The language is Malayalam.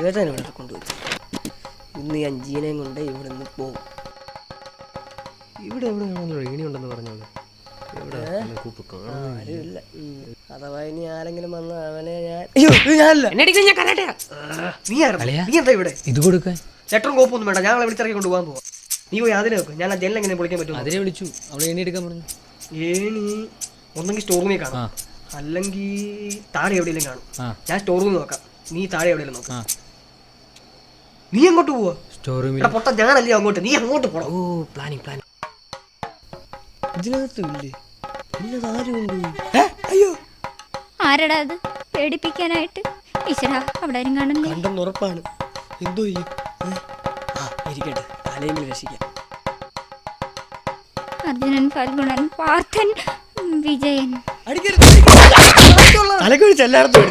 ഏതാണ് ഇവിടെ കൊണ്ടുവച്ചത്? ഇന്ന് ഞാൻ ജീനയും കൊണ്ട് ഇവിടെ നിന്ന് പോകും. ഇവിടെ എവിടെയാണല്ലോ ഇനിയുണ്ടെന്ന് പറഞ്ഞത്. ആരുമില്ല. അഥവാ ഇനി ആരെങ്കിലും വന്ന് അവനെ ഞാനല്ല. നീ എന്താ ഇവിടെ? ഇത് കൊടുക്കാൻ ലെറ്ററും കോപ്പൊന്നും വേണ്ട. ഞാൻ അവളെ വിളിച്ചിറക്കി കൊണ്ടുപോകാൻ പോവാം. നീ പോയി അതിനെ വെക്കും. ഞാൻ ആ ജനൽ എങ്ങനെ പൊളിക്കാൻ പറ്റും? അതിനെ വിളിച്ചു. അവളെ എണ്ണി എടുക്കാൻ പറഞ്ഞു. ഏണി ഒന്നെങ്കിൽ സ്റ്റോർ റൂമിൽ കാണാം, അല്ലെങ്കിൽ താഴെ എവിടെയെങ്കിലും കാണും. ഞാൻ സ്റ്റോർ റൂമിൽ നോക്കാം, നീ താഴെ എവിടെയെങ്കിലും നോക്കാം. നീ എങ്ങോട്ട് പോവാ? സ്റ്റോർ റൂമിൽ പൊട്ട ഞാനല്ലേ അങ്ങോട്ട്, നീ അങ്ങോട്ട് പോണം. ഓ പ്ലാനിങ് ഇതിനകത്തില്ലേ? ഇന്നത് ആരും അയ്യോ ആരടാ അത് പേടിപ്പിക്കാനായിട്ട്? ഈശ്വരാ, അവിടെ ആരും കാണുന്നില്ല. കണ്ടെന്ന് ഉറപ്പാണ്. എന്തോ ചെയ്യും? ഇരിക്കട്ടെ, തലയിൽ രക്ഷിക്കാം. അർജുനൻ, ഫൽഗുണൻ, പാർത്ഥൻ, വിജയൻ. തലക്കൊഴിച്ച് എല്ലായിടത്തും